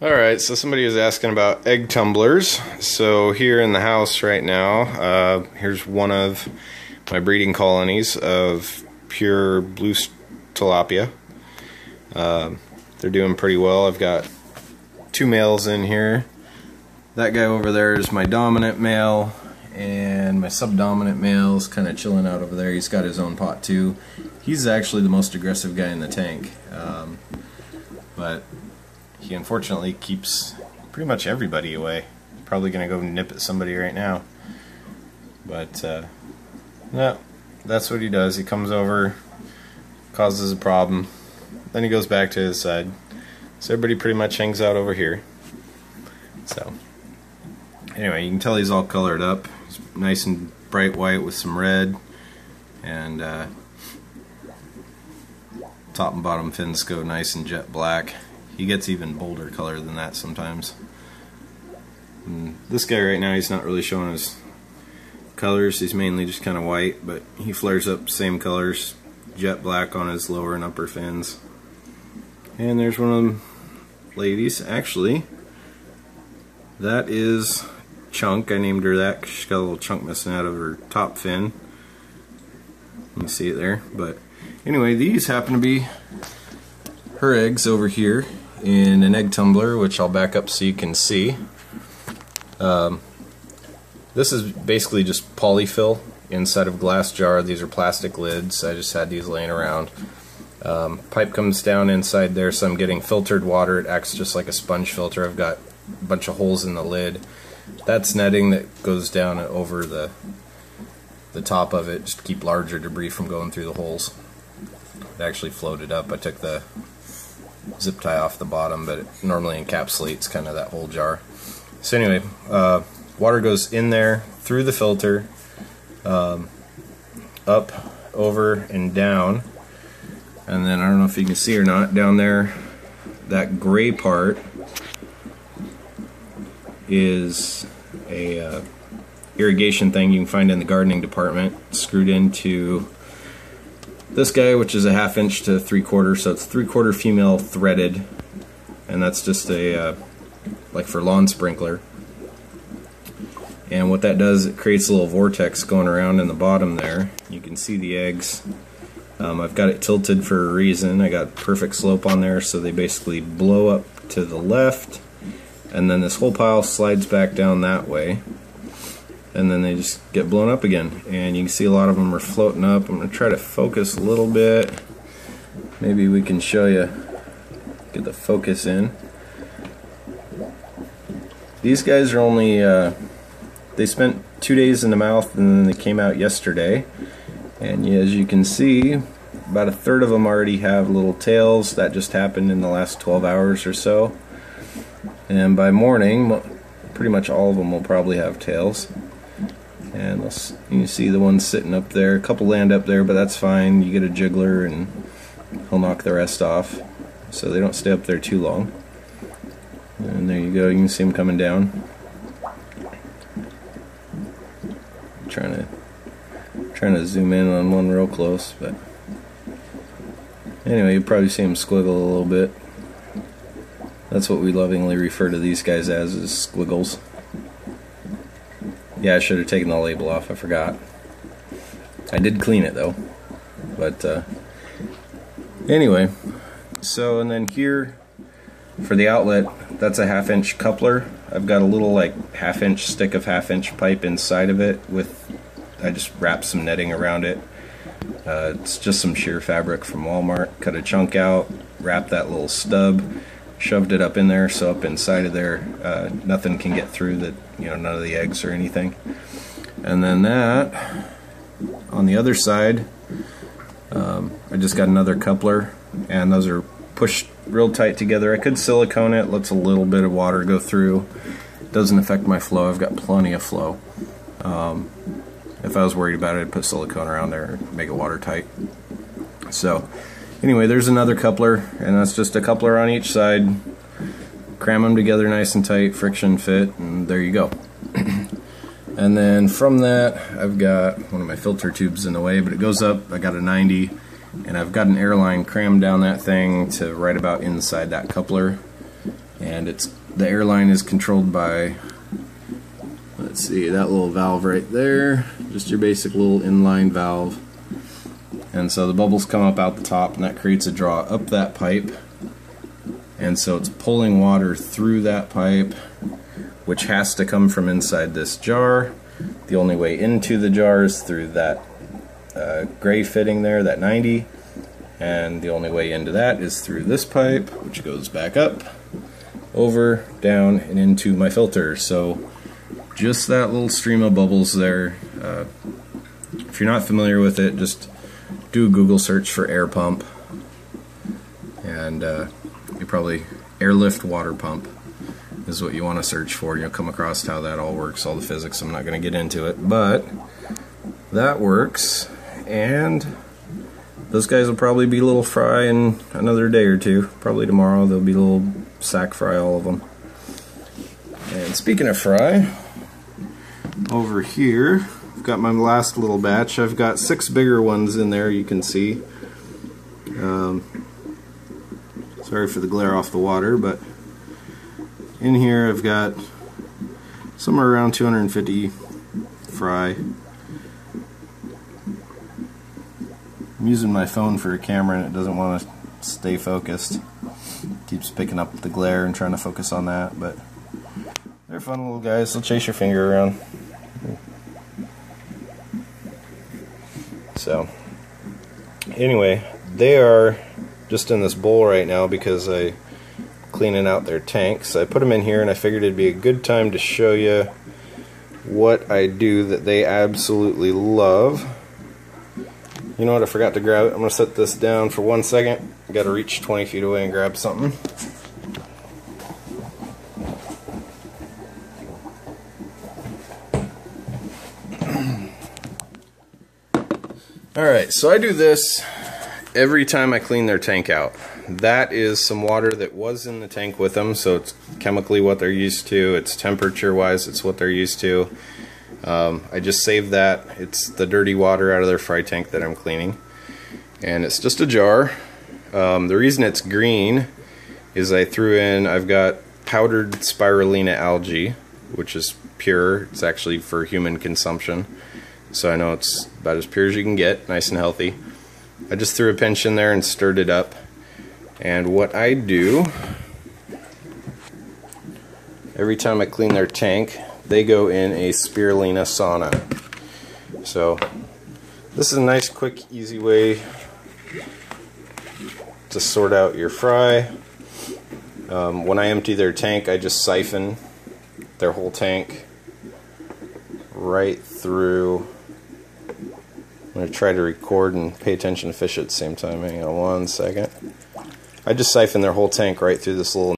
Alright, so somebody was asking about egg tumblers. So here in the house right now, here's one of my breeding colonies of pure blue tilapia. They're doing pretty well. I've got two males in here. That guy over there is my dominant male, and my subdominant male is kind of chilling out over there. He's got his own pot too. He's actually the most aggressive guy in the tank, but he unfortunately keeps pretty much everybody away. Probably gonna go nip at somebody right now. But no, that's what he does. He comes over, causes a problem, then he goes back to his side. So everybody pretty much hangs out over here. So anyway, you can tell he's all colored up. He's nice and bright white with some red, and top and bottom fins go nice and jet black. He gets even bolder color than that sometimes. And this guy right now, he's not really showing his colors. He's mainly just kind of white, but he flares up same colors, jet black on his lower and upper fins. And there's one of them ladies. Actually, that is Chunk. I named her that because she's got a little chunk missing out of her top fin. You can see it there. But anyway, these happen to be her eggs over here in an egg tumbler, which I'll back up so you can see. This is basically just polyfill inside of a glass jar. These are plastic lids. I just had these laying around. Pipe comes down inside there, so I'm getting filtered water. It acts just like a sponge filter. I've got a bunch of holes in the lid. That's netting that goes down over the top of it, just to keep larger debris from going through the holes. It actually floated up. I took the zip tie off the bottom, but it normally encapsulates kind of that whole jar. So anyway, water goes in there through the filter, up, over, and down. And then I don't know if you can see or not, down there, that gray part is a irrigation thing you can find in the gardening department, screwed into this guy, which is a 1/2 inch to 3/4, so it's 3/4 female threaded, and that's just a like for lawn sprinkler. And what that does, it creates a little vortex going around in the bottom there. You can see the eggs. I've got it tilted for a reason. I got perfect slope on there, so they basically blow up to the left, and then this whole pile slides back down that way, and then they just get blown up again. And you can see a lot of them are floating up. I'm going to try to focus a little bit. Maybe we can show you, get the focus in. These guys are only, they spent 2 days in the mouth, and then they came out yesterday. And as you can see, about 1/3 of them already have little tails. That just happened in the last 12 hours or so. And by morning, pretty much all of them will probably have tails. And you can see the ones sitting up there. A couple land up there, but that's fine. You get a jiggler and he'll knock the rest off. So they don't stay up there too long. And there you go, you can see them coming down. Trying to zoom in on one real close, but anyway, you probably see them squiggle a little bit. That's what we lovingly refer to these guys as, is squiggles. Yeah, I should have taken the label off, I forgot. I did clean it though. But anyway, so and then here for the outlet, that's a 1/2 inch coupler. I've got a little like 1/2 inch stick of 1/2 inch pipe inside of it with, I just wrapped some netting around it. It's just some sheer fabric from Walmart. Cut a chunk out, wrapped that little stub, shoved it up in there, so up inside of there nothing can get through, that, you know, none of the eggs or anything. And then that on the other side, I just got another coupler, and those are pushed real tight together. I could silicone it, lets a little bit of water go through. Doesn't affect my flow. I've got plenty of flow. If I was worried about it, I'd put silicone around there and make it watertight. So anyway, there's another coupler, and that's just a coupler on each side. Cram them together nice and tight, friction fit, and there you go. And then from that, I've got one of my filter tubes in the way, but it goes up. I got a 90, and I've got an airline crammed down that thing to right about inside that coupler. and the airline is controlled by, let's see, that little valve right there, just your basic little inline valve. And so the bubbles come up out the top, and that creates a draw up that pipe, and so it's pulling water through that pipe, which has to come from inside this jar. The only way into the jar is through that gray fitting there, that 90, and the only way into that is through this pipe, which goes back up, over, down, and into my filter. So just that little stream of bubbles there. If you're not familiar with it, just do a Google search for air pump, and you probably airlift water pump is what you want to search for. You'll come across how that all works, all the physics. I'm not going to get into it, but that works, and those guys will probably be a little fry in another day or two. Probably tomorrow they'll be a little sack fry, all of them. And speaking of fry, over here I've got my last little batch. I've got 6 bigger ones in there, you can see. Sorry for the glare off the water, but in here I've got somewhere around 250 fry. I'm using my phone for a camera and it doesn't want to stay focused. Keeps picking up the glare and trying to focus on that, but they're fun little guys. They'll chase your finger around. So anyway, they are just in this bowl right now because I'm cleaning out their tanks. I put them in here and I figured it'd be a good time to show you what I do that they absolutely love. You know what, I forgot to grab it. I'm going to set this down for 1 second. I got to reach 20 feet away and grab something. Alright, so I do this every time I clean their tank out. That is some water that was in the tank with them, so it's chemically what they're used to. It's temperature wise, it's what they're used to. I just saved that. It's the dirty water out of their fry tank that I'm cleaning, and it's just a jar. The reason it's green is I've got powdered spirulina algae, which is pure. It's actually for human consumption, so I know it's about as pure as you can get, nice and healthy. I just threw a pinch in there and stirred it up, and what I do every time I clean their tank, they go in a spirulina sauna. So this is a nice, quick, easy way to sort out your fry. When I empty their tank, I just siphon their whole tank right through. I'm going to try to record and pay attention to fish at the same time. Hang on 1 second. I just siphon their whole tank right through this little